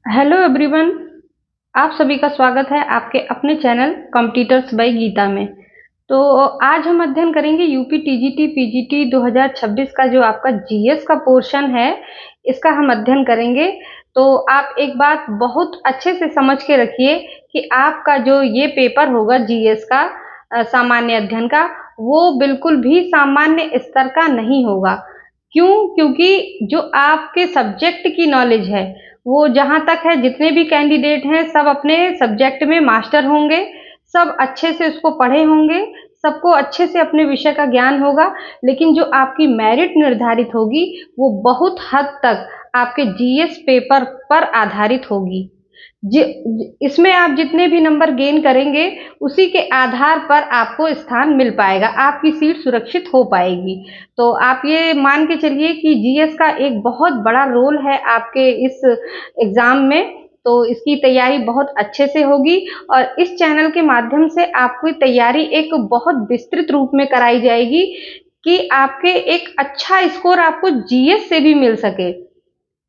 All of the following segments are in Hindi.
Hello everyone. आप सभी का स्वागत है आपके अपने चैनल कॉम्पिटिटर्स बाय गीता में। तो आज हम अध्ययन करेंगे यूपी टीजीटी पीजीटी 2026 का जो आपका जीएस का पोर्शन है, इसका हम अध्ययन करेंगे। तो आप एक बात बहुत अच्छे से समझ के रखिए कि आपका जो ये पेपर होगा जीएस का सामान्य अध्ययन का, वो बिल्कुल भी सामान्य स्तर का नहीं होगा। क्यों? क्योंकि जो आपके सब्जेक्ट की नॉलेज है, वो जहाँ तक है, जितने भी कैंडिडेट हैं सब अपने सब्जेक्ट में मास्टर होंगे, सब अच्छे से उसको पढ़े होंगे, सबको अच्छे से अपने विषय का ज्ञान होगा। लेकिन जो आपकी मेरिट निर्धारित होगी वो बहुत हद तक आपके जीएस पेपर पर आधारित होगी। इसमें आप जितने भी नंबर गेन करेंगे उसी के आधार पर आपको स्थान मिल पाएगा, आपकी सीट सुरक्षित हो पाएगी। तो आप ये मान के चलिए कि जीएस का एक बहुत बड़ा रोल है आपके इस एग्ज़ाम में। तो इसकी तैयारी बहुत अच्छे से होगी और इस चैनल के माध्यम से आपकी तैयारी एक बहुत विस्तृत रूप में कराई जाएगी कि आपके एक अच्छा स्कोर आपको जीएस से भी मिल सके।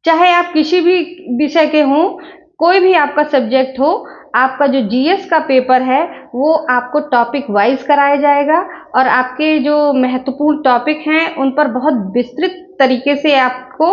चाहे आप किसी भी विषय के हों, कोई भी आपका सब्जेक्ट हो, आपका जो जीएस का पेपर है वो आपको टॉपिक वाइज कराया जाएगा और आपके जो महत्वपूर्ण टॉपिक हैं उन पर बहुत विस्तृत तरीके से आपको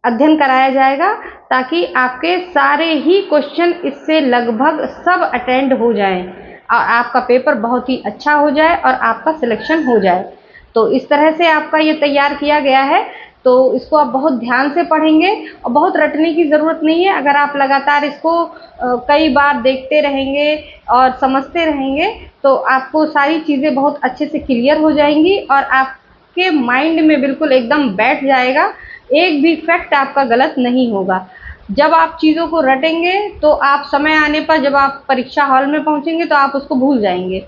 अध्ययन कराया जाएगा, ताकि आपके सारे ही क्वेश्चन इससे लगभग सब अटेंड हो जाएं और आपका पेपर बहुत ही अच्छा हो जाए और आपका सिलेक्शन हो जाए। तो इस तरह से आपका ये तैयार किया गया है। तो इसको आप बहुत ध्यान से पढ़ेंगे और बहुत रटने की ज़रूरत नहीं है। अगर आप लगातार इसको कई बार देखते रहेंगे और समझते रहेंगे तो आपको सारी चीज़ें बहुत अच्छे से क्लियर हो जाएंगी और आपके माइंड में बिल्कुल एकदम बैठ जाएगा। एक भी फैक्ट आपका गलत नहीं होगा। जब आप चीज़ों को रटेंगे तो आप समय आने पर जब आप परीक्षा हॉल में पहुंचेंगे तो आप उसको भूल जाएंगे।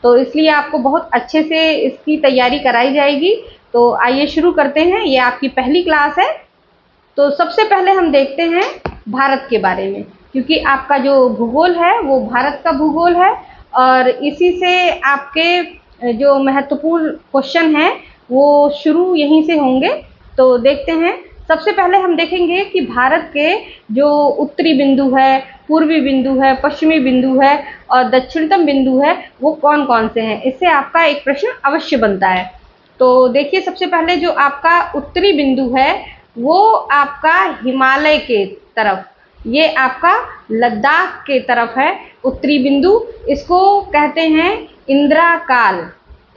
तो इसलिए आपको बहुत अच्छे से इसकी तैयारी कराई जाएगी। तो आइए शुरू करते हैं। ये आपकी पहली क्लास है। तो सबसे पहले हम देखते हैं भारत के बारे में, क्योंकि आपका जो भूगोल है वो भारत का भूगोल है और इसी से आपके जो महत्वपूर्ण क्वेश्चन हैं वो शुरू यहीं से होंगे। तो देखते हैं। सबसे पहले हम देखेंगे कि भारत के जो उत्तरी बिंदु है, पूर्वी बिंदु है, पश्चिमी बिंदु है और दक्षिणतम बिंदु है, वो कौन कौन से हैं। इससे आपका एक प्रश्न अवश्य बनता है। तो देखिए, सबसे पहले जो आपका उत्तरी बिंदु है वो आपका हिमालय के तरफ, ये आपका लद्दाख के तरफ है उत्तरी बिंदु। इसको कहते हैं इंदिरा काल,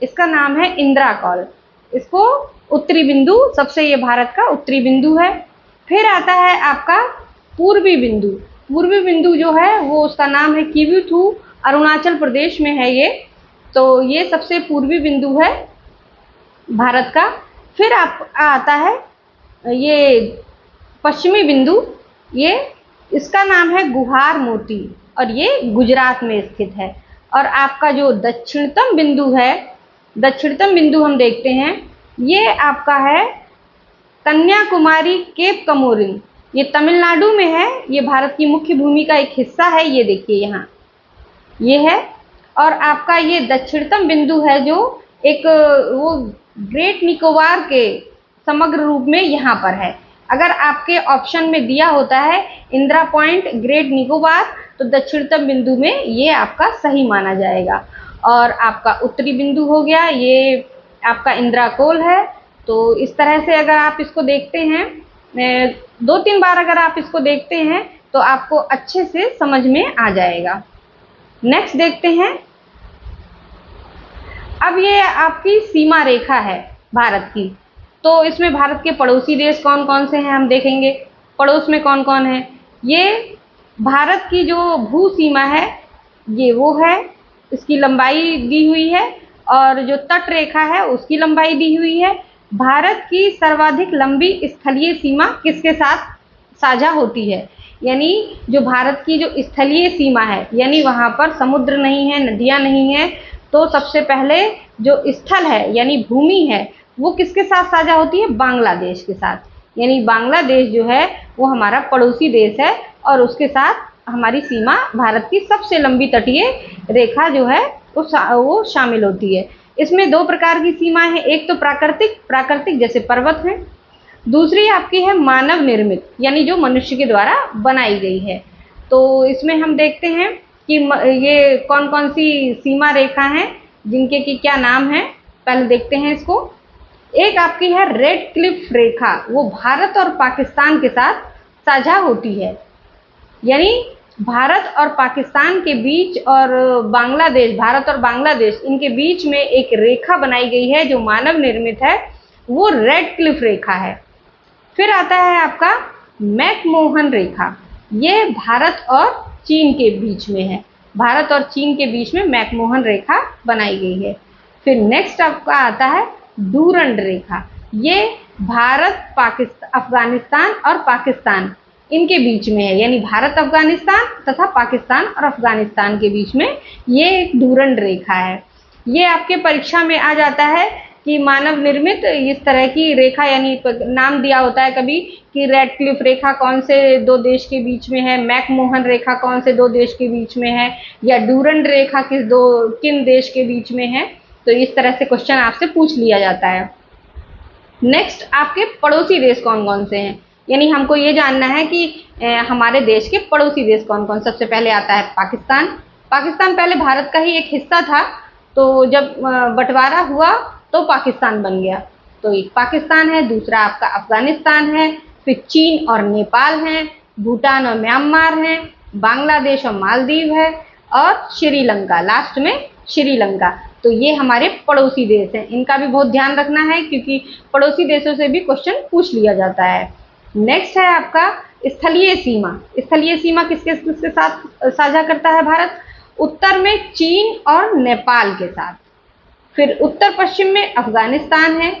इसका नाम है इंदिरा काल। इसको उत्तरी बिंदु, सबसे ये भारत का उत्तरी बिंदु है। फिर आता है आपका पूर्वी बिंदु। पूर्वी बिंदु जो है वो उसका नाम है किवुथु, अरुणाचल प्रदेश में है ये। तो ये सबसे पूर्वी बिंदु है भारत का। फिर आप आता है ये पश्चिमी बिंदु, ये इसका नाम है गुहार मोती और ये गुजरात में स्थित है। और आपका जो दक्षिणतम बिंदु है, दक्षिणतम बिंदु हम देखते हैं, ये आपका है कन्याकुमारी केप कमोरिन। ये तमिलनाडु में है। ये भारत की मुख्य भूमि का एक हिस्सा है। ये देखिए यहाँ ये है। और आपका ये दक्षिणतम बिंदु है जो एक वो ग्रेट निकोबार के समग्र रूप में यहाँ पर है। अगर आपके ऑप्शन में दिया होता है इंदिरा पॉइंट ग्रेट निकोबार, तो दक्षिणतम बिंदु में ये आपका सही माना जाएगा। और आपका उत्तरी बिंदु हो गया, ये आपका इंदिरा कोल है। तो इस तरह से अगर आप इसको देखते हैं, 2-3 बार अगर आप इसको देखते हैं तो आपको अच्छे से समझ में आ जाएगा। नेक्स्ट देखते हैं। अब ये आपकी सीमा रेखा है भारत की। तो इसमें भारत के पड़ोसी देश कौन कौन से हैं हम देखेंगे। पड़ोस में कौन कौन है। ये भारत की जो भू सीमा है ये वो है, इसकी लंबाई दी हुई है और जो तट रेखा है उसकी लंबाई दी हुई है। भारत की सर्वाधिक लंबी स्थलीय सीमा किसके साथ साझा होती है, यानी जो भारत की जो स्थलीय सीमा है, यानी वहाँ पर समुद्र नहीं है, नदियाँ नहीं है, तो सबसे पहले जो स्थल है यानी भूमि है वो किसके साथ साझा होती है, बांग्लादेश के साथ। यानी बांग्लादेश जो है वो हमारा पड़ोसी देश है और उसके साथ हमारी सीमा, भारत की सबसे लंबी तटीय रेखा जो है वो शामिल होती है। इसमें 2 प्रकार की सीमाएं हैं। एक तो प्राकृतिक जैसे पर्वत हैं, दूसरी आपकी है मानव निर्मित, यानी जो मनुष्य के द्वारा बनाई गई है। तो इसमें हम देखते हैं कि ये कौन कौन सी सीमा रेखा हैं जिनके की क्या नाम है। पहले देखते हैं इसको। एक आपकी है रेड क्लिफ रेखा, वो भारत और पाकिस्तान के साथ साझा होती है, यानी भारत और पाकिस्तान के बीच और बांग्लादेश, भारत और बांग्लादेश इनके बीच में एक रेखा बनाई गई है जो मानव निर्मित है, वो रेड क्लिफ रेखा है। फिर आता है आपका मैकमोहन रेखा, ये भारत और चीन के बीच में है, भारत और चीन के बीच में मैकमोहन रेखा बनाई गई है। फिर नेक्स्ट आपका आता है डूरंड रेखा, ये भारत, पाकिस्तान, अफगानिस्तान और पाकिस्तान इनके बीच में है, यानी भारत अफगानिस्तान तथा पाकिस्तान और अफगानिस्तान के बीच में ये एक डूरंड रेखा है। ये आपके परीक्षा में आ जाता है कि मानव निर्मित इस तरह की रेखा, यानी नाम दिया होता है कभी कि रेड क्लिफ रेखा कौन से दो देश के बीच में है, मैकमोहन रेखा कौन से दो देश के बीच में है, या डूरंड रेखा किन देश के बीच में है। तो इस तरह से क्वेश्चन आपसे पूछ लिया जाता है। नेक्स्ट आपके पड़ोसी देश कौन कौन से हैं, यानी हमको ये जानना है कि हमारे देश के पड़ोसी देश कौन कौन। सबसे पहले आता है पाकिस्तान। पाकिस्तान पहले भारत का ही एक हिस्सा था, तो जब बंटवारा हुआ तो पाकिस्तान बन गया, तो एक पाकिस्तान है। दूसरा आपका अफगानिस्तान है, फिर चीन और नेपाल है, भूटान और म्यांमार है, बांग्लादेश और मालदीव है, और श्रीलंका, लास्ट में श्रीलंका। तो ये हमारे पड़ोसी देश हैं, इनका भी बहुत ध्यान रखना है क्योंकि पड़ोसी देशों से भी क्वेश्चन पूछ लिया जाता है। नेक्स्ट है आपका स्थलीय सीमा। स्थलीय सीमा किसके साथ साझा करता है भारत? उत्तर में चीन और नेपाल के साथ, फिर उत्तर पश्चिम में अफगानिस्तान है,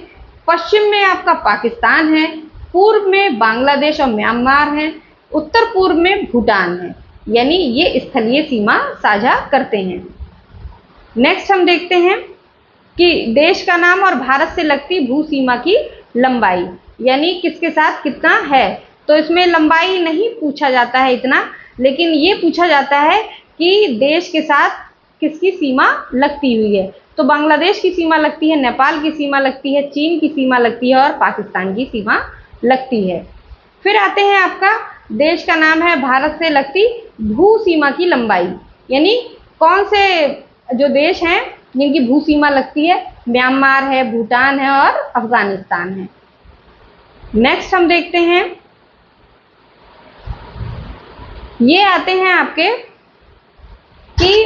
पश्चिम में आपका पाकिस्तान है, पूर्व में बांग्लादेश और म्यांमार है, उत्तर पूर्व में भूटान है, यानी ये स्थलीय सीमा साझा करते हैं। नेक्स्ट हम देखते हैं कि देश का नाम और भारत से लगती भू सीमा की लंबाई, यानी किसके साथ कितना है। तो इसमें लंबाई नहीं पूछा जाता है इतना, लेकिन ये पूछा जाता है कि देश के साथ किसकी सीमा लगती हुई है। तो बांग्लादेश की सीमा लगती है, नेपाल की सीमा लगती है, चीन की सीमा लगती है और पाकिस्तान की सीमा लगती है। फिर आते हैं आपका देश का नाम है भारत से लगती भू सीमा की लंबाई, यानी कौन से जो देश हैं जिनकी भू सीमा लगती है, म्यांमार है, भूटान है और अफगानिस्तान है। नेक्स्ट हम देखते हैं, ये आते हैं आपके कि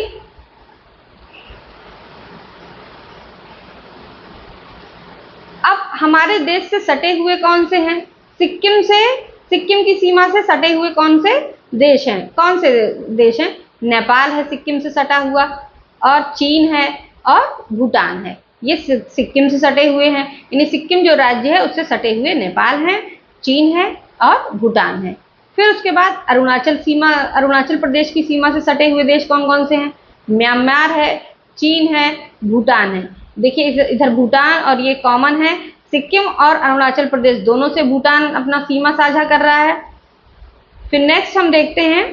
अब हमारे देश से सटे हुए कौन से हैं। सिक्किम की सीमा से सटे हुए कौन से देश हैं? कौन से देश हैं? नेपाल है सिक्किम से सटा हुआ, और चीन है और भूटान है, ये सिक्किम से सटे हुए हैं। यानी सिक्किम जो राज्य है उससे सटे हुए नेपाल है, चीन है और भूटान है। फिर उसके बाद अरुणाचल प्रदेश की सीमा से सटे हुए देश कौन कौन से हैं? म्यांमार है, चीन है, भूटान है। देखिए इधर भूटान और ये कॉमन है, सिक्किम और अरुणाचल प्रदेश दोनों से भूटान अपना सीमा साझा कर रहा है। फिर नेक्स्ट हम देखते हैं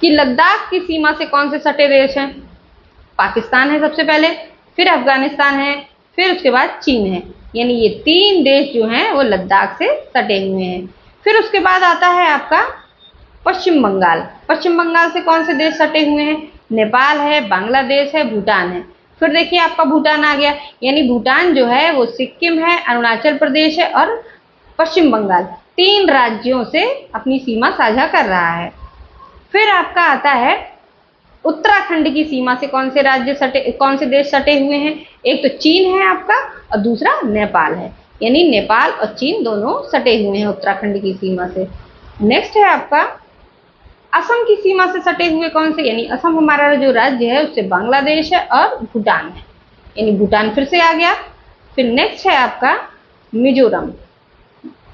कि लद्दाख की सीमा से कौन से सटे देश हैं। पाकिस्तान है सबसे पहले, फिर अफगानिस्तान है, फिर उसके बाद चीन है, यानी ये तीन देश जो हैं वो लद्दाख से सटे हुए हैं। फिर उसके बाद आता है आपका पश्चिम बंगाल। पश्चिम बंगाल से कौन से देश सटे हुए हैं? नेपाल है, बांग्लादेश है, भूटान है। फिर देखिए आपका भूटान आ गया, यानी भूटान जो है वो सिक्किम है, अरुणाचल प्रदेश है और पश्चिम बंगाल, तीन राज्यों से अपनी सीमा साझा कर रहा है। फिर आपका आता है उत्तराखंड की सीमा से कौन से देश सटे हुए हैं। एक तो चीन है आपका और दूसरा नेपाल है, यानी नेपाल और चीन दोनों सटे हुए हैं उत्तराखंड की सीमा से। नेक्स्ट है आपका असम की सीमा से सटे हुए कौन से, यानी असम हमारा जो राज्य है उससे बांग्लादेश है और भूटान है, यानी भूटान फिर से आ गया। फिर नेक्स्ट है आपका मिजोरम।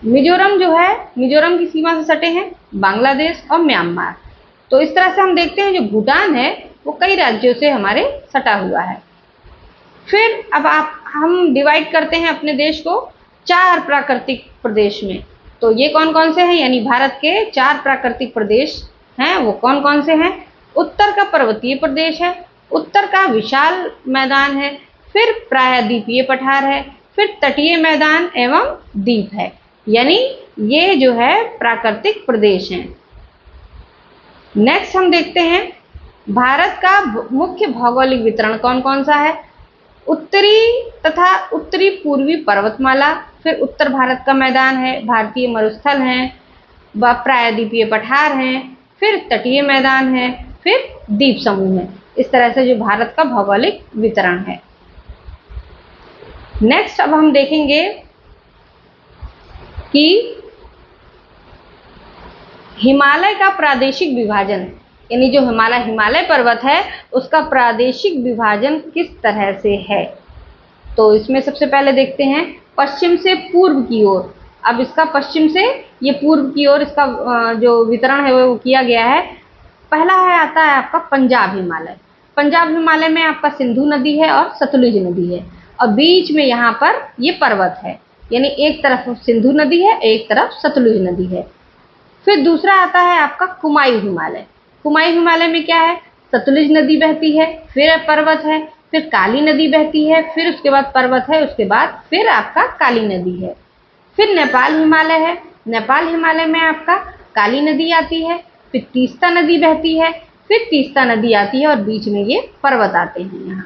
मिजोरम जो है, मिजोरम की सीमा से सटे हैं बांग्लादेश और म्यांमार। तो इस तरह से हम देखते हैं जो भूटान है वो कई राज्यों से हमारे सटा हुआ है। फिर अब हम डिवाइड करते हैं अपने देश को 4 प्राकृतिक प्रदेश में। तो ये कौन कौन से हैं, यानी भारत के 4 प्राकृतिक प्रदेश हैं, वो कौन कौन से हैं। उत्तर का पर्वतीय प्रदेश है, उत्तर का विशाल मैदान है, फिर प्रायद्वीपीय पठार है, फिर तटीय मैदान एवं द्वीप है, यानी ये जो है प्राकृतिक प्रदेश हैं। नेक्स्ट हम देखते हैं भारत का मुख्य भौगोलिक वितरण कौन कौन सा है। उत्तरी तथा उत्तरी पूर्वी पर्वतमाला, फिर उत्तर भारत का मैदान है, भारतीय मरुस्थल हैं, प्रायद्वीपीय पठार हैं, फिर तटीय मैदान है, फिर द्वीप समूह है। इस तरह से जो भारत का भौगोलिक वितरण है। नेक्स्ट अब हम देखेंगे कि हिमालय का प्रादेशिक विभाजन, यानी जो हिमालय पर्वत है उसका प्रादेशिक विभाजन किस तरह से है। तो इसमें सबसे पहले देखते हैं पश्चिम से पूर्व की ओर। अब इसका पश्चिम से ये पूर्व की ओर इसका जो वितरण है वो किया गया है। पहला है आता है आपका पंजाब हिमालय। पंजाब हिमालय में आपका सिंधु नदी है और सतलुज नदी है, और बीच में यहाँ पर ये पर्वत है, यानी एक तरफ सिंधु नदी है, एक तरफ सतलुज नदी है। फिर दूसरा आता है आपका कुमायूं हिमालय। कुमायूं हिमालय में क्या है, सतलुज नदी बहती है, फिर पर्वत है, फिर काली नदी बहती है, फिर उसके बाद पर्वत है, उसके बाद फिर आपका काली नदी है। फिर नेपाल हिमालय है। नेपाल हिमालय में आपका काली नदी आती है, फिर तीस्ता नदी बहती है, फिर तीस्ता नदी आती है और बीच में ये पर्वत आते हैं यहाँ।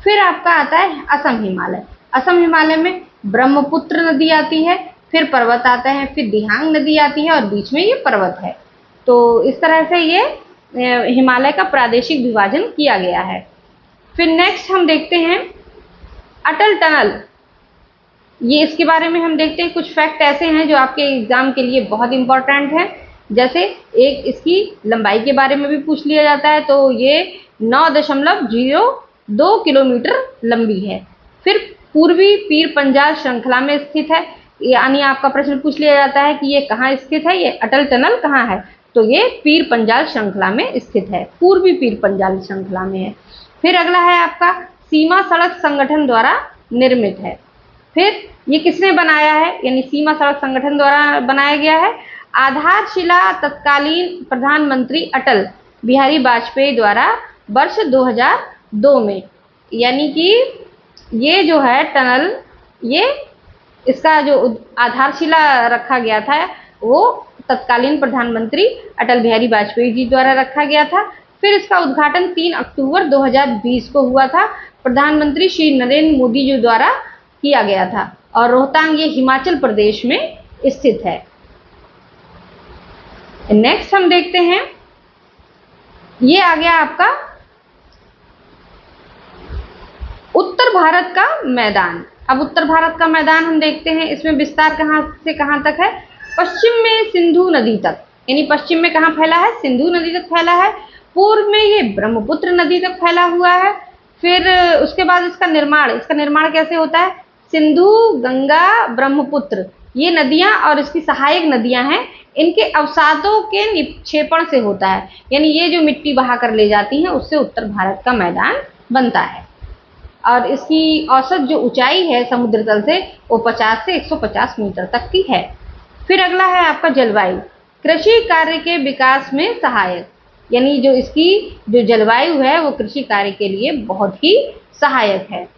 फिर आपका आता है असम हिमालय। असम हिमालय में ब्रह्मपुत्र नदी आती है, फिर पर्वत आता है, फिर दिहांग नदी आती है और बीच में ये पर्वत है। तो इस तरह से ये हिमालय का प्रादेशिक विभाजन किया गया है। फिर नेक्स्ट हम देखते हैं अटल टनल। ये इसके बारे में हम देखते हैं, कुछ फैक्ट ऐसे हैं जो आपके एग्जाम के लिए बहुत इंपॉर्टेंट है। जैसे एक इसकी लंबाई के बारे में भी पूछ लिया जाता है, तो ये 9.02 किलोमीटर लंबी है। फिर पूर्वी पीर पंजाल श्रृंखला में स्थित है, यानी आपका प्रश्न पूछ लिया जाता है कि ये कहाँ स्थित है, ये अटल टनल कहाँ है, तो ये पीर पंजाल श्रृंखला में स्थित है, पूर्वी पीर पंजाल श्रृंखला में है। फिर अगला है आपका सीमा सड़क संगठन द्वारा निर्मित है। फिर ये किसने बनाया है, यानी सीमा सड़क संगठन द्वारा बनाया गया है। आधारशिला तत्कालीन प्रधानमंत्री अटल बिहारी वाजपेयी द्वारा वर्ष 2002 में, यानी कि ये जो है टनल, ये इसका जो आधारशिला रखा गया था वो तत्कालीन प्रधानमंत्री अटल बिहारी वाजपेयी जी द्वारा रखा गया था। फिर इसका उद्घाटन 3 अक्टूबर 2020 को हुआ था, प्रधानमंत्री श्री नरेंद्र मोदी जी द्वारा किया गया था, और रोहतांग ये हिमाचल प्रदेश में स्थित है। नेक्स्ट हम देखते हैं, ये आ गया आपका उत्तर भारत का मैदान। अब उत्तर भारत का मैदान हम देखते हैं, इसमें विस्तार कहां से कहां तक है। पश्चिम में सिंधु नदी तक, यानी पश्चिम में कहां फैला है, सिंधु नदी तक फैला है। पूर्व में ये ब्रह्मपुत्र नदी तक फैला हुआ है। फिर उसके बाद इसका निर्माण कैसे होता है, सिंधु गंगा ब्रह्मपुत्र ये नदियां और इसकी सहायक नदियां हैं, इनके अवसादों के निक्षेपण से होता है, यानी ये जो मिट्टी बहा कर ले जाती हैं उससे उत्तर भारत का मैदान बनता है। और इसकी औसत जो ऊंचाई है समुद्र तल से वो 50 से 150 मीटर तक की है। फिर अगला है आपका जलवायु, कृषि कार्य के विकास में सहायक, यानी जो इसकी जो जलवायु है वो कृषि कार्य के लिए बहुत ही सहायक है।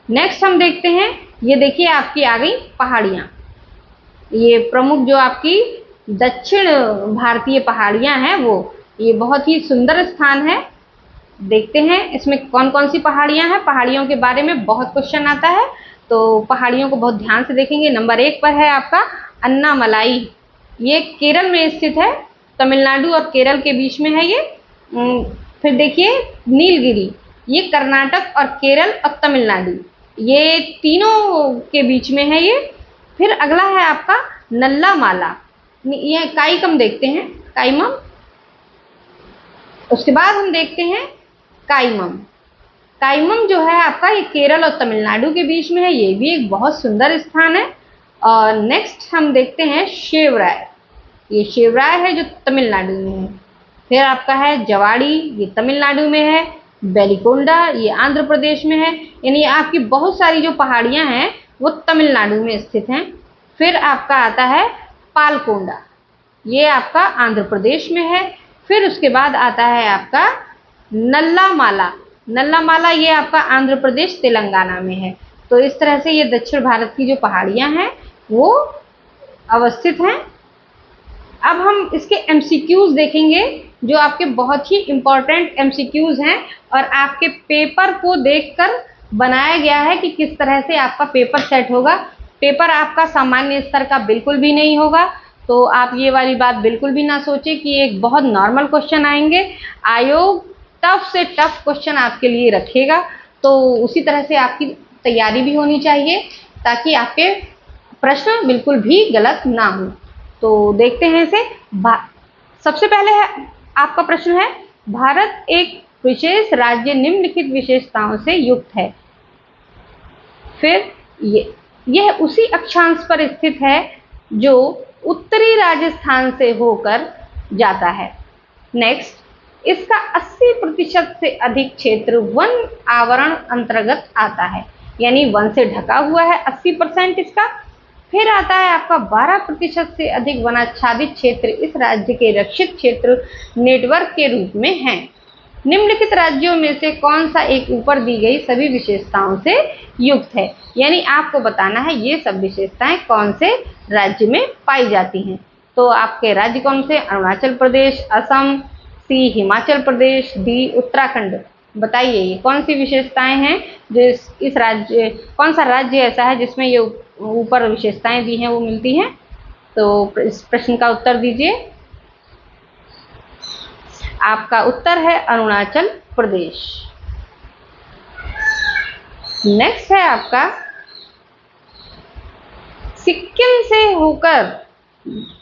नेक्स्ट हम देखते हैं, ये देखिए आपकी आ गई पहाड़ियाँ। ये प्रमुख जो आपकी दक्षिण भारतीय पहाड़ियाँ हैं वो ये बहुत ही सुंदर स्थान है। देखते हैं इसमें कौन कौन सी पहाड़ियाँ हैं। पहाड़ियों के बारे में बहुत क्वेश्चन आता है, तो पहाड़ियों को बहुत ध्यान से देखेंगे। नंबर 1 पर है आपका अन्नामलाई, ये केरल में स्थित है, तमिलनाडु और केरल के बीच में है ये। फिर देखिए नीलगिरी, ये कर्नाटक और केरल और तमिलनाडु ये तीनों के बीच में है ये। फिर अगला है आपका नल्लामाला, ये काइकम देखते हैं, काइमम। उसके बाद हम देखते हैं काइमम। काइमम जो है आपका ये केरल और तमिलनाडु के बीच में है, ये भी एक बहुत सुंदर स्थान है। और नेक्स्ट हम देखते हैं शेवराय, ये शेवराय है जो तमिलनाडु में है। फिर आपका है जवाड़ी, ये तमिलनाडु में है। बेलिकोंडा ये आंध्र प्रदेश में है, यानी आपकी बहुत सारी जो पहाड़ियां हैं वो तमिलनाडु में स्थित हैं। फिर आपका आता है पालकोंडा, ये आपका आंध्र प्रदेश में है। फिर उसके बाद आता है आपका नल्लामाला, नल्लामाला ये आपका आंध्र प्रदेश तेलंगाना में है। तो इस तरह से ये दक्षिण भारत की जो पहाड़ियां हैं वो अवस्थित हैं। अब हम इसके एमसीक्यूज देखेंगे जो आपके बहुत ही इंपॉर्टेंट एमसीक्यूज हैं और आपके पेपर को देखकर बनाया गया है कि किस तरह से आपका पेपर सेट होगा। पेपर आपका सामान्य स्तर का बिल्कुल भी नहीं होगा, तो आप ये वाली बात बिल्कुल भी ना सोचें कि एक बहुत नॉर्मल क्वेश्चन आएंगे। आयोग टफ से टफ क्वेश्चन आपके लिए रखेगा, तो उसी तरह से आपकी तैयारी भी होनी चाहिए ताकि आपके प्रश्न बिल्कुल भी गलत ना हो। तो देखते हैं इसे। सबसे पहले है आपका प्रश्न है, भारत एक विशेष राज्य निम्नलिखित विशेषताओं से युक्त है। फिर यह उसी अक्षांश पर स्थित है जो उत्तरी राजस्थान से होकर जाता है। नेक्स्ट, इसका 80% से अधिक क्षेत्र वन आवरण अंतर्गत आता है, यानी वन से ढका हुआ है 80% इसका। फिर आता है आपका 12% से अधिक वनाच्छादित क्षेत्र इस राज्य के रक्षित क्षेत्र नेटवर्क के रूप में है। निम्नलिखित राज्यों में से कौन सा एक ऊपर दी गई सभी विशेषताओं से युक्त है, यानी आपको बताना है ये सब विशेषताएं कौन से राज्य में पाई जाती हैं। तो आपके राज्य कौन से? अरुणाचल प्रदेश, असम, सी हिमाचल प्रदेश, डी उत्तराखंड। बताइए ये कौन सी विशेषताएं हैं जो इस राज्य, कौन सा राज्य ऐसा है जिसमें ये ऊपर विशेषताएं दी हैं वो मिलती हैं? तो इस प्रश्न का उत्तर दीजिए। आपका उत्तर है अरुणाचल प्रदेश। नेक्स्ट है आपका,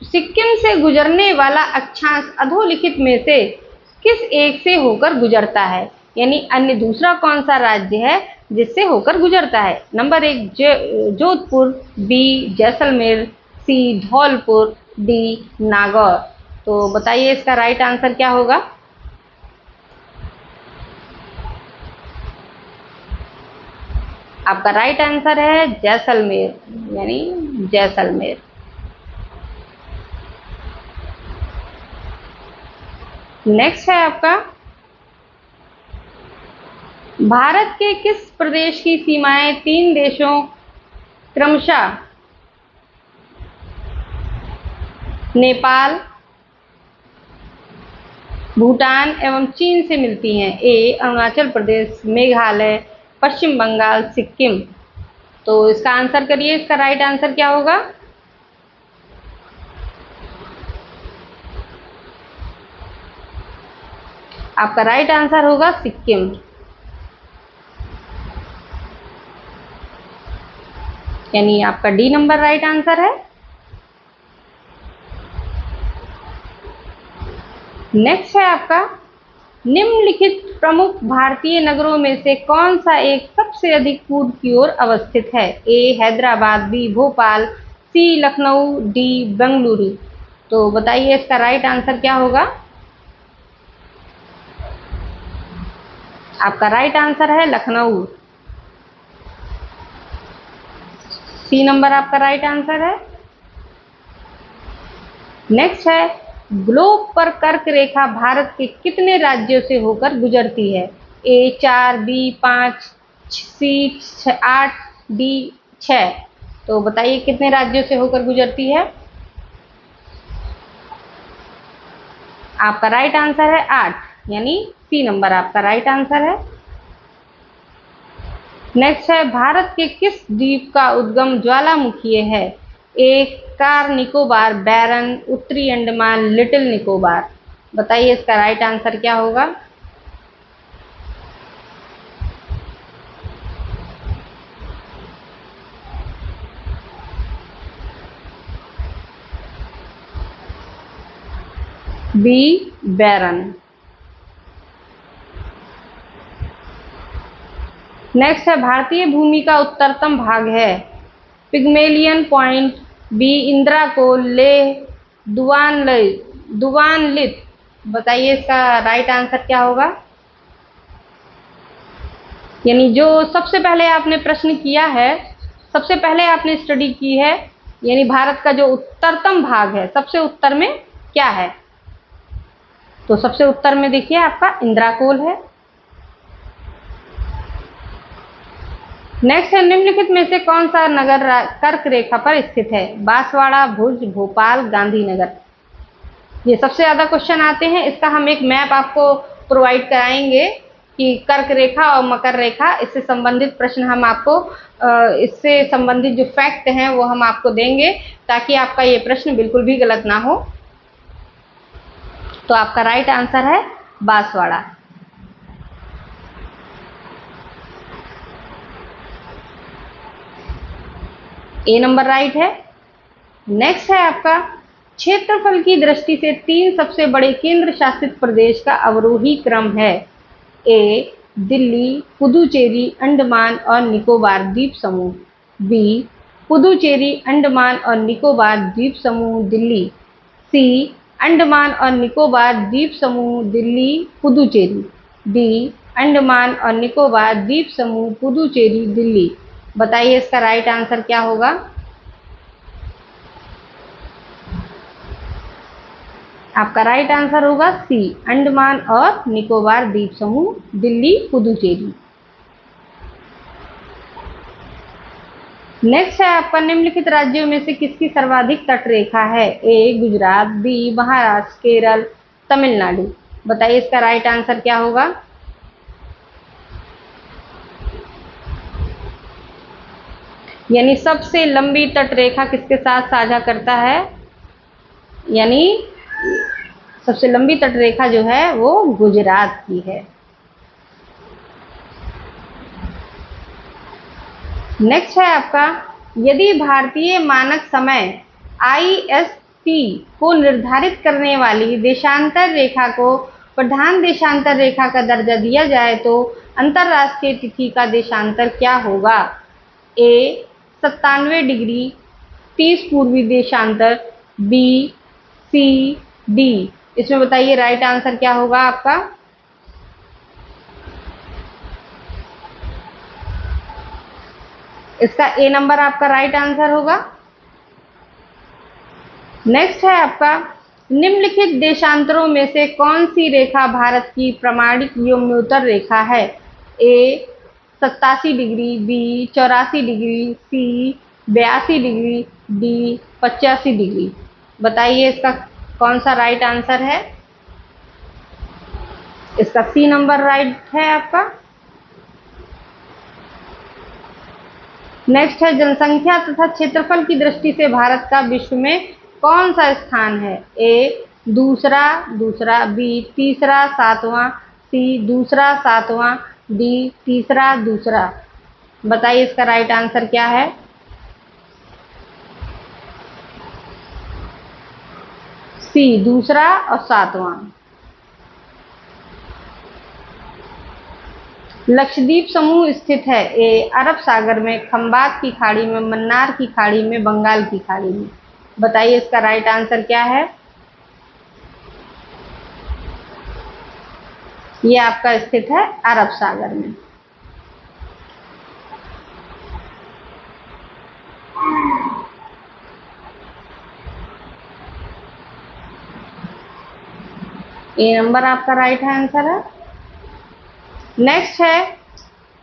सिक्किम से गुजरने वाला अक्षांश अधोलिखित में से किस एक से होकर गुजरता है, यानी अन्य दूसरा कौन सा राज्य है जिससे होकर गुजरता है? नंबर 1 जोधपुर, बी जैसलमेर, सी धौलपुर, डी नागौर। तो बताइए इसका राइट आंसर क्या होगा? आपका राइट आंसर है जैसलमेर, यानी जैसलमेर। नेक्स्ट है आपका, भारत के किस प्रदेश की सीमाएं 3 देशों क्रमशः नेपाल, भूटान एवं चीन से मिलती हैं? ए अरुणाचल प्रदेश, मेघालय, पश्चिम बंगाल, सिक्किम। तो इसका आंसर करिए, इसका राइट आंसर क्या होगा? आपका राइट आंसर होगा सिक्किम, यानी आपका डी नंबर राइट आंसर है। नेक्स्ट है आपका, निम्नलिखित प्रमुख भारतीय नगरों में से कौन सा एक सबसे अधिक पूर्व की ओर अवस्थित है? ए हैदराबाद, बी भोपाल, सी लखनऊ, डी बेंगलुरु। तो बताइए इसका राइट आंसर क्या होगा? आपका राइट आंसर है लखनऊ, सी नंबर आपका राइट आंसर है। नेक्स्ट है, ग्लोब पर कर्क रेखा भारत के कितने राज्यों से होकर गुजरती है? ए 4, बी 5, सी 8, डी 6। तो बताइए कितने राज्यों से होकर गुजरती है? आपका राइट आंसर है 8, यानी सी नंबर आपका राइट आंसर है। नेक्स्ट है, भारत के किस द्वीप का उद्गम ज्वालामुखी है? ए कार निकोबार, बैरन, उत्तरी अंडमान, लिटिल निकोबार। बताइए इसका राइट आंसर क्या होगा? बी बैरन। नेक्स्ट है, भारतीय भूमि का उत्तरतम भाग है? पिग्मेलियन पॉइंट, बी इंदिरा कोल, लेह, दुवानलित। बताइए इसका राइट आंसर क्या होगा? यानी जो सबसे पहले आपने प्रश्न किया है, सबसे पहले आपने स्टडी की है, यानी भारत का जो उत्तरतम भाग है सबसे उत्तर में क्या है? तो सबसे उत्तर में देखिए आपका इंदिरा कोल है। नेक्स्ट है, निम्नलिखित में से कौन सा नगर कर्क रेखा पर स्थित है? बांसवाड़ा, भुज, भोपाल, गांधीनगर। ये सबसे ज्यादा क्वेश्चन आते हैं। इसका हम एक मैप आपको प्रोवाइड कराएंगे कि कर्क रेखा और मकर रेखा, इससे संबंधित प्रश्न हम आपको इससे संबंधित जो फैक्ट हैं वो हम आपको देंगे, ताकि आपका ये प्रश्न बिल्कुल भी गलत ना हो। तो आपका राइट आंसर है बांसवाड़ा। ए नंबर राइट है। नेक्स्ट है आपका, क्षेत्रफल की दृष्टि से 3 सबसे बड़े केंद्र शासित प्रदेश का अवरोही क्रम है। ए दिल्ली, पुदुचेरी, अंडमान और निकोबार द्वीप समूह। बी पुदुचेरी, अंडमान और निकोबार द्वीप समूह, दिल्ली। सी अंडमान और निकोबार द्वीप समूह, दिल्ली, पुदुचेरी। डी अंडमान और निकोबार द्वीप समूह, पुदुचेरी, दिल्ली। बताइए इसका राइट आंसर क्या होगा? आपका राइट आंसर होगा सी, अंडमान और निकोबार द्वीप समूह, दिल्ली, पुदुचेरी। नेक्स्ट है आपका, निम्नलिखित राज्यों में से किसकी सर्वाधिक तटरेखा है? ए गुजरात, बी महाराष्ट्र, केरल, तमिलनाडु। बताइए इसका राइट आंसर क्या होगा? यानी सबसे लंबी तटरेखा किसके साथ साझा करता है? यानी सबसे लंबी तटरेखा जो है वो गुजरात की है। नेक्स्ट है आपका, यदि भारतीय मानक समय IST को निर्धारित करने वाली देशांतर रेखा को प्रधान देशांतर रेखा का दर्जा दिया जाए तो अंतरराष्ट्रीय तिथि का देशांतर क्या होगा? ए 97 डिग्री 30 पूर्वी देशांतर, बी, सी, डी। इसमें बताइए राइट आंसर क्या होगा आपका? इसका ए नंबर आपका राइट आंसर होगा। नेक्स्ट है आपका, निम्नलिखित देशांतरों में से कौन सी रेखा भारत की प्रमाणिक योम्योत्तर रेखा है? ए 87 डिग्री, बी 84 डिग्री, सी 82 डिग्री, डी 85 डिग्री। बताइए इसका कौन सा राइट आंसर है? इसका सी नंबर राइट है आपका। नेक्स्ट है, जनसंख्या तथा क्षेत्रफल की दृष्टि से भारत का विश्व में कौन सा स्थान है? ए दूसरा, बी तीसरा सातवां, सी दूसरा सातवां, डी तीसरा दूसरा। बताइए इसका राइट आंसर क्या है? सी दूसरा और सातवां। लक्षद्वीप समूह स्थित है ए अरब सागर में, खंबात की खाड़ी में, मन्नार की खाड़ी में, बंगाल की खाड़ी में। बताइए इसका राइट आंसर क्या है? ये आपका स्थित है अरब सागर में। ए नंबर आपका राइट आंसर है। नेक्स्ट है,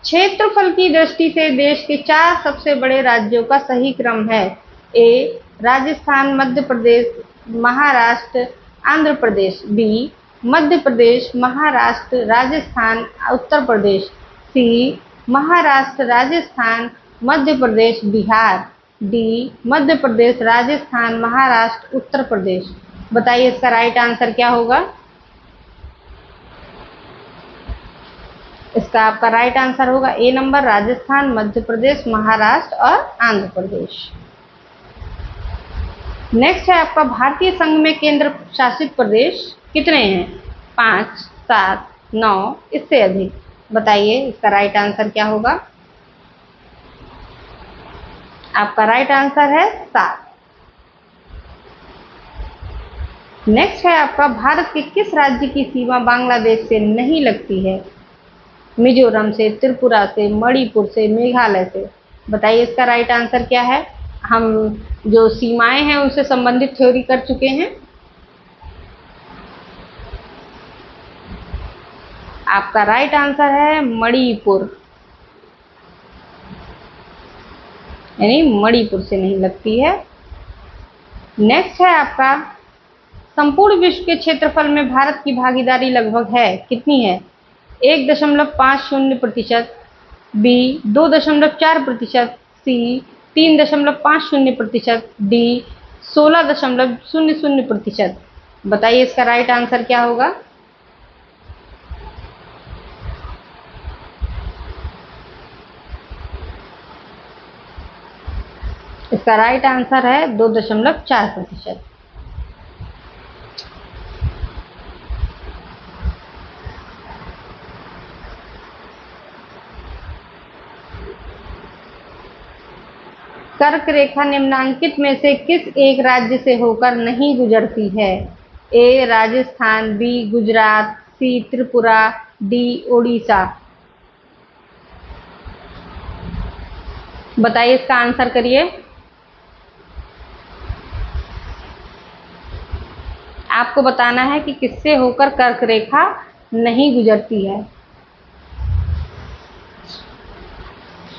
क्षेत्रफल की दृष्टि से देश के 4 सबसे बड़े राज्यों का सही क्रम है। ए राजस्थान, मध्य प्रदेश, महाराष्ट्र, आंध्र प्रदेश। बी मध्य प्रदेश, महाराष्ट्र, राजस्थान, उत्तर प्रदेश। सी महाराष्ट्र, राजस्थान, मध्य प्रदेश, बिहार। डी मध्य प्रदेश, राजस्थान, महाराष्ट्र, उत्तर प्रदेश। बताइए इसका राइट आंसर क्या होगा? इसका आपका राइट आंसर होगा ए नंबर, राजस्थान, मध्य प्रदेश, महाराष्ट्र और आंध्र प्रदेश। नेक्स्ट है आपका, भारतीय संघ में केंद्र शासित प्रदेश कितने हैं? 5, 7, 9, इससे अधिक। बताइए इसका राइट आंसर क्या होगा? आपका राइट आंसर है 7। नेक्स्ट है आपका, भारत के किस राज्य की सीमा बांग्लादेश से नहीं लगती है? मिजोरम से, त्रिपुरा से, मणिपुर से, मेघालय से। बताइए इसका राइट आंसर क्या है? हम जो सीमाएं हैं उनसे संबंधित थ्योरी कर चुके हैं। आपका राइट आंसर है मणिपुर। यानी मणिपुर से नहीं लगती है। नेक्स्ट है आपका, संपूर्ण विश्व के क्षेत्रफल में भारत की भागीदारी लगभग है, कितनी है? 1.50%, बी 2.4%, सी 3.50%, डी 16.00%। बताइए इसका राइट आंसर क्या होगा? इसका राइट आंसर है 2.4%। कर्क रेखा निम्नांकित में से किस एक राज्य से होकर नहीं गुजरती है? ए राजस्थान, बी गुजरात, सी त्रिपुरा, डी ओडिशा। बताइए इसका आंसर करिए। आपको बताना है कि किससे होकर कर्क रेखा नहीं गुजरती है।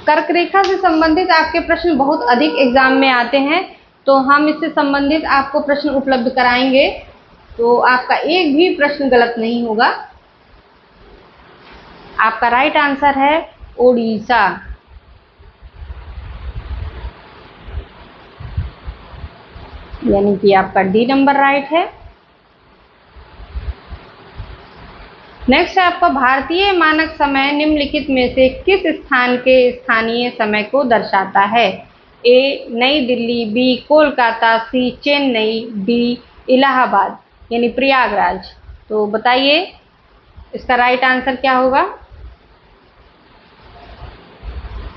कर्क रेखा से संबंधित आपके प्रश्न बहुत अधिक एग्जाम में आते हैं, तो हम इससे संबंधित आपको प्रश्न उपलब्ध कराएंगे, तो आपका एक भी प्रश्न गलत नहीं होगा। आपका राइट आंसर है ओडिशा। यानी कि आपका डी नंबर राइट है। नेक्स्ट है आपका, भारतीय मानक समय निम्नलिखित में से किस स्थान के स्थानीय समय को दर्शाता है? ए नई दिल्ली, बी कोलकाता, सी चेन्नई, डी इलाहाबाद यानी प्रयागराज। तो बताइए इसका राइट आंसर क्या होगा?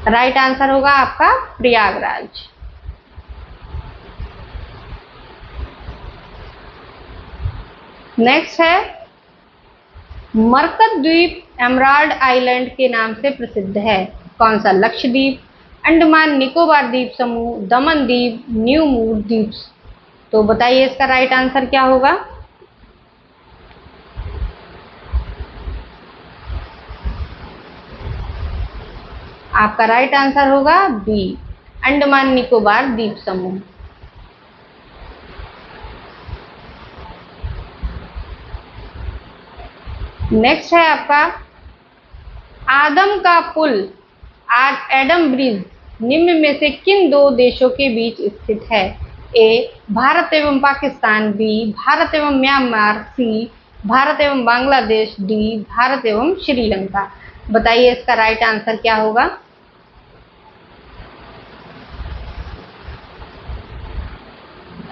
राइट आंसर होगा आपका प्रयागराज। नेक्स्ट है, मरकत द्वीप एमराल्ड आइलैंड के नाम से प्रसिद्ध है, कौन सा? लक्षद्वीप, अंडमान निकोबार द्वीप समूह, दमन द्वीप, न्यू मूर द्वीप। तो बताइए इसका राइट आंसर क्या होगा? आपका राइट आंसर होगा बी अंडमान निकोबार द्वीप समूह। नेक्स्ट है आपका, आदम का पुल एडम ब्रिज निम्न में से किन दो देशों के बीच स्थित है? ए भारत एवं पाकिस्तान, बी भारत एवं म्यांमार, सी भारत एवं बांग्लादेश, डी भारत एवं श्रीलंका। बताइए इसका राइट आंसर क्या होगा?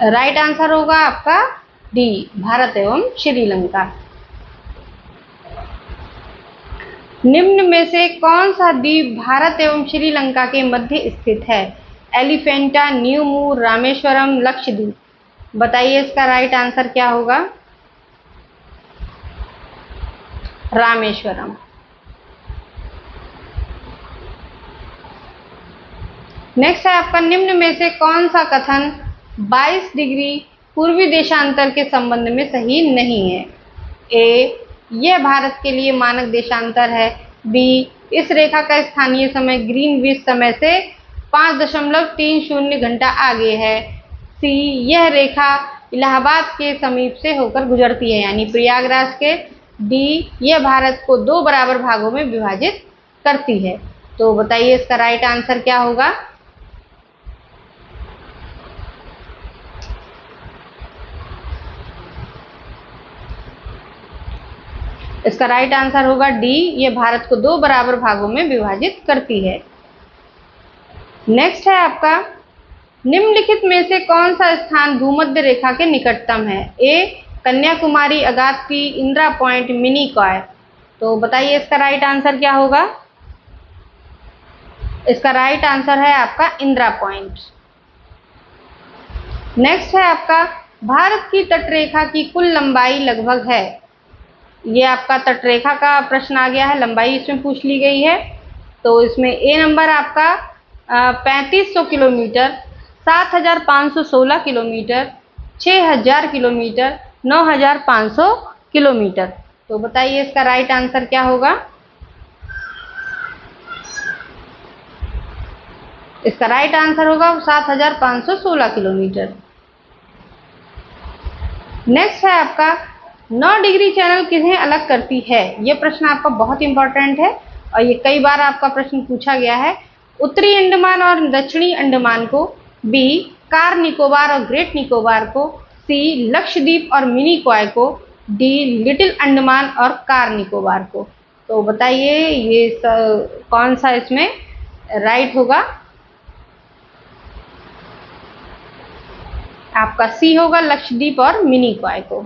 राइट आंसर होगा आपका डी भारत एवं श्रीलंका। निम्न में से कौन सा द्वीप भारत एवं श्रीलंका के मध्य स्थित है? एलिफेंटा, न्यू मूर, रामेश्वरम, लक्षद्वीप। बताइए इसका राइट आंसर क्या होगा? रामेश्वरम। नेक्स्ट है आपका, निम्न में से कौन सा कथन 22 डिग्री पूर्वी देशांतर के संबंध में सही नहीं है? ए यह भारत के लिए मानक देशांतर है, बी इस रेखा का स्थानीय समय ग्रीनविच समय से 5.30 घंटा आगे है, सी यह रेखा इलाहाबाद के समीप से होकर गुजरती है यानी प्रयागराज के, डी यह भारत को 2 बराबर भागों में विभाजित करती है। तो बताइए इसका राइट आंसर क्या होगा? इसका राइट आंसर होगा डी ये भारत को 2 बराबर भागों में विभाजित करती है। नेक्स्ट है आपका, निम्नलिखित में से कौन सा स्थान भूमध्य रेखा के निकटतम है? ए कन्याकुमारी, अगात्ती, इंदिरा पॉइंट, मिनीकॉय। तो बताइए इसका राइट आंसर क्या होगा? इसका राइट आंसर है आपका इंदिरा पॉइंट। नेक्स्ट है आपका, भारत की तटरेखा की कुल लंबाई लगभग है। ये आपका तटरेखा का प्रश्न आ गया है, लंबाई इसमें पूछ ली गई है। तो इसमें ए नंबर आपका 3500 किलोमीटर, 7516 किलोमीटर, 6000 किलोमीटर, 9500 किलोमीटर। तो बताइए इसका राइट आंसर क्या होगा? इसका राइट आंसर होगा 7516 किलोमीटर। नेक्स्ट है आपका 9 डिग्री चैनल किन्हें अलग करती है। यह प्रश्न आपका बहुत इंपॉर्टेंट है और ये कई बार आपका प्रश्न पूछा गया है। उत्तरी अंडमान और दक्षिणी अंडमान को, बी कार निकोबार और ग्रेट निकोबार को, सी लक्षद्वीप और मिनी कॉय को, डी लिटिल अंडमान और कार निकोबार को। तो बताइए ये कौन सा इसमें राइट होगा। आपका सी होगा लक्षद्वीप और मिनी कॉय को।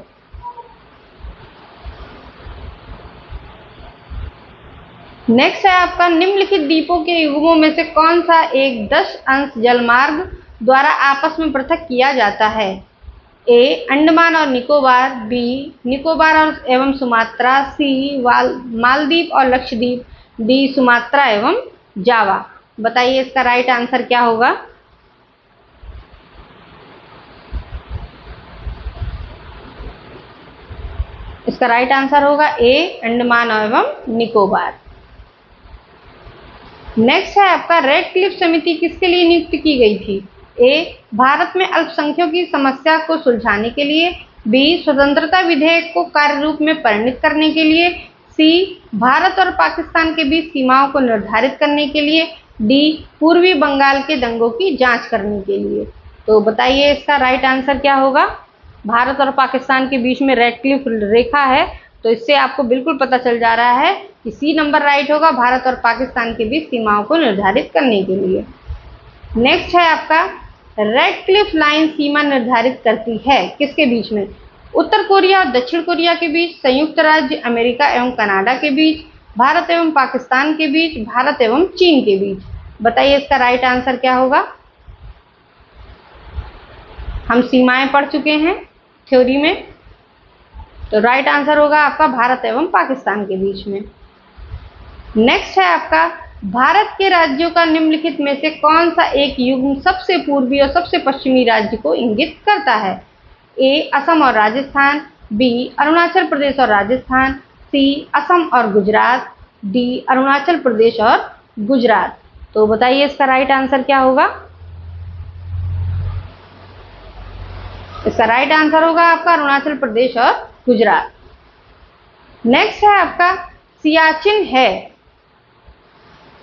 नेक्स्ट है आपका निम्नलिखित द्वीपों के युग्मों में से कौन सा एक 10 अंश जलमार्ग द्वारा आपस में पृथक किया जाता है। ए अंडमान और निकोबार, बी निकोबार और एवं सुमात्रा, सी मालदीव और लक्षद्वीप, डी सुमात्रा एवं जावा। बताइए इसका राइट आंसर क्या होगा। इसका राइट आंसर होगा ए अंडमान एवं निकोबार। नेक्स्ट है आपका रेड क्लिफ समिति किसके लिए नियुक्त की गई थी। ए भारत में अल्पसंख्यकों की समस्या को सुलझाने के लिए, बी स्वतंत्रता विधेयक को कार्य रूप में परिणत करने के लिए, सी भारत और पाकिस्तान के बीच सीमाओं को निर्धारित करने के लिए, डी पूर्वी बंगाल के दंगों की जांच करने के लिए। तो बताइए इसका राइट आंसर क्या होगा। भारत और पाकिस्तान के बीच में रेड क्लिफ रेखा है, तो इससे आपको बिल्कुल पता चल जा रहा है कि सी नंबर राइट होगा, भारत और पाकिस्तान के बीच सीमाओं को निर्धारित करने के लिए। नेक्स्ट है आपका रेड क्लिफ लाइन सीमा निर्धारित करती है किसके बीच में। उत्तर कोरिया और दक्षिण कोरिया के बीच, संयुक्त राज्य अमेरिका एवं कनाडा के बीच, भारत एवं पाकिस्तान के बीच, भारत एवं चीन के बीच। बताइए इसका राइट आंसर क्या होगा। हम सीमाएं पढ़ चुके हैं थ्योरी में, तो राइट आंसर होगा आपका भारत एवं पाकिस्तान के बीच में। नेक्स्ट है आपका भारत के राज्यों का निम्नलिखित में से कौन सा एक युग्म सबसे पूर्वी और सबसे पश्चिमी राज्य को इंगित करता है। ए असम और राजस्थान, बी अरुणाचल प्रदेश और राजस्थान, सी असम और गुजरात, डी अरुणाचल प्रदेश और गुजरात। तो बताइए इसका राइट आंसर क्या होगा। इसका राइट आंसर होगा आपका अरुणाचल प्रदेश और गुजरात। नेक्स्ट है आपका सियाचिन है।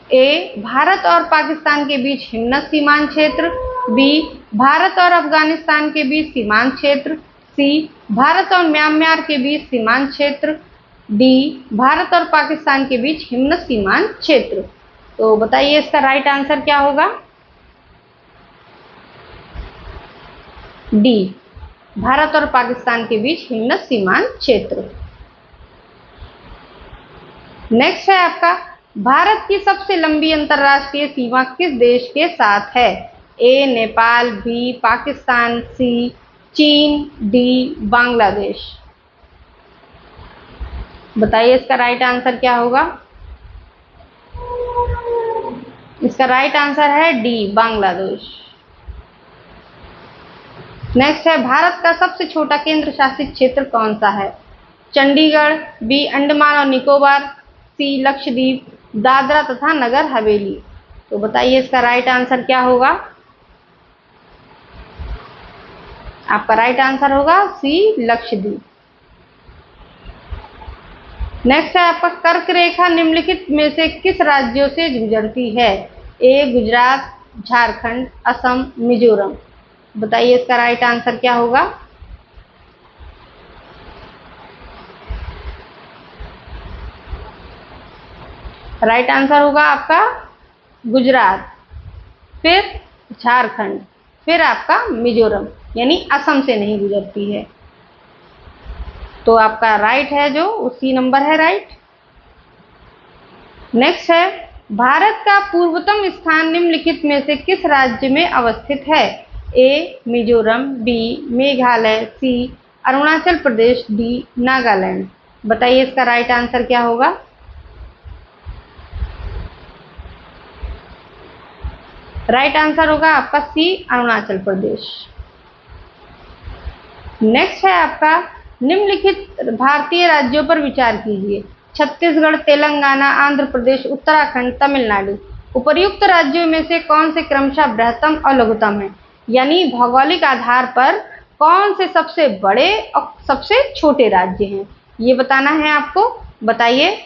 ए भारत और पाकिस्तान के बीच हिमनद सीमांत क्षेत्र, बी भारत और अफगानिस्तान के बीच सीमांत क्षेत्र, सी भारत और म्यांमार के बीच सीमांत क्षेत्र, डी भारत और पाकिस्तान के बीच हिमनद सीमांत क्षेत्र। तो बताइए इसका राइट आंसर क्या होगा। डी भारत और पाकिस्तान के बीच हिमनद सीमांत क्षेत्र। नेक्स्ट है आपका भारत की सबसे लंबी अंतर्राष्ट्रीय सीमा किस देश के साथ है। ए नेपाल, बी पाकिस्तान, सी चीन, डी बांग्लादेश। बताइए इसका राइट आंसर क्या होगा। इसका राइट आंसर है डी बांग्लादेश। नेक्स्ट है भारत का सबसे छोटा केंद्र शासित क्षेत्र कौन सा है। चंडीगढ़, बी अंडमान और निकोबार, सी लक्षद्वीप, दादरा तथा नगर हवेली। तो बताइए इसका राइट आंसर क्या होगा। आपका राइट आंसर होगा सी लक्षद्वीप। नेक्स्ट है आपका कर्क रेखा निम्नलिखित में से किस राज्यों से गुजरती है। ए गुजरात, झारखंड, असम, मिजोरम। बताइए इसका राइट आंसर क्या होगा। राइट आंसर होगा आपका गुजरात, फिर झारखंड, फिर आपका मिजोरम, यानी असम से नहीं गुजरती है। तो आपका राइट है जो उसी नंबर है राइट। नेक्स्ट है भारत का पूर्वतम स्थान निम्नलिखित में से किस राज्य में अवस्थित है। ए मिजोरम, बी मेघालय, सी अरुणाचल प्रदेश, डी नागालैंड। बताइए इसका राइट आंसर क्या होगा। राइट आंसर होगा आपका सी अरुणाचल प्रदेश। नेक्स्ट है आपका निम्नलिखित भारतीय राज्यों पर विचार कीजिए। छत्तीसगढ़, तेलंगाना, आंध्र प्रदेश, उत्तराखंड, तमिलनाडु। उपर्युक्त राज्यों में से कौन से क्रमशः बृहत्तम और लघुत्तम है, यानी भौगोलिक आधार पर कौन से सबसे बड़े और सबसे छोटे राज्य हैं, ये बताना है आपको। बताइए।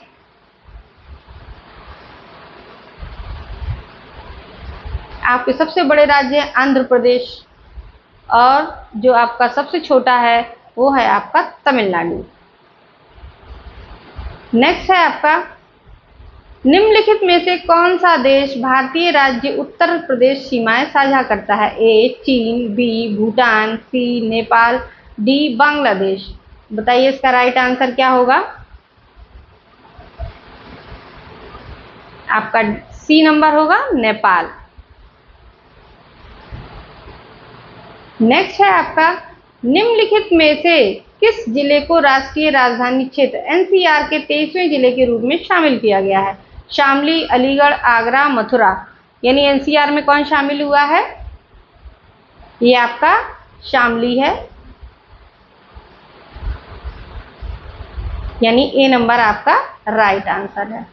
आपके सबसे बड़े राज्य हैं आंध्र प्रदेश, और जो आपका सबसे छोटा है वो है आपका तमिलनाडु। नेक्स्ट है आपका, निम्नलिखित में से कौन सा देश भारतीय राज्य उत्तर प्रदेश सीमाएं साझा करता है? ए चीन, बी भूटान, सी नेपाल, डी बांग्लादेश। बताइए इसका राइट आंसर क्या होगा? आपका सी नंबर होगा, नेपाल। नेक्स्ट है आपका, निम्नलिखित में से किस जिले को राष्ट्रीय राजधानी क्षेत्र एनसीआर के 23वें जिले के रूप में शामिल किया गया है? शामली, अलीगढ़, आगरा, मथुरा, यानी एनसीआर में कौन शामिल हुआ है? ये आपका शामली है, यानी ए नंबर आपका राइट आंसर है।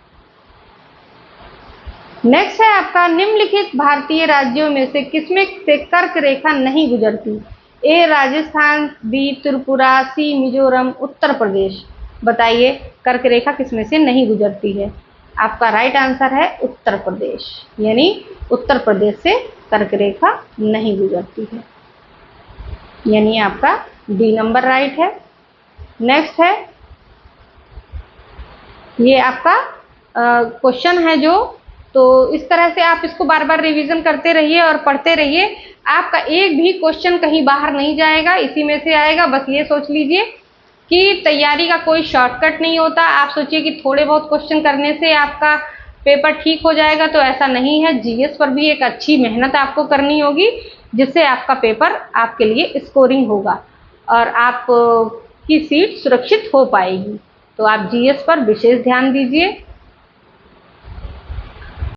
नेक्स्ट है आपका, निम्नलिखित भारतीय राज्यों में से किसमें से कर्क रेखा नहीं गुजरती? ए राजस्थान, बी त्रिपुरा, सी मिजोरम, उत्तर प्रदेश। बताइए कर्क रेखा किसमें से नहीं गुजरती है? आपका राइट आंसर है उत्तर प्रदेश, यानी उत्तर प्रदेश से कर्क रेखा नहीं गुजरती है, यानी आपका डी नंबर राइट है। नेक्स्ट है, ये आपका क्वेश्चन है जो, तो इस तरह से आप इसको बार बार रिवीजन करते रहिए और पढ़ते रहिए। आपका एक भी क्वेश्चन कहीं बाहर नहीं जाएगा, इसी में से आएगा। बस ये सोच लीजिए कि तैयारी का कोई शॉर्टकट नहीं होता। आप सोचिए कि थोड़े बहुत क्वेश्चन करने से आपका पेपर ठीक हो जाएगा, तो ऐसा नहीं है। जीएस पर भी एक अच्छी मेहनत आपको करनी होगी, जिससे आपका पेपर आपके लिए स्कोरिंग होगा और आप की सीट सुरक्षित हो पाएगी। तो आप जीएस पर विशेष ध्यान दीजिए।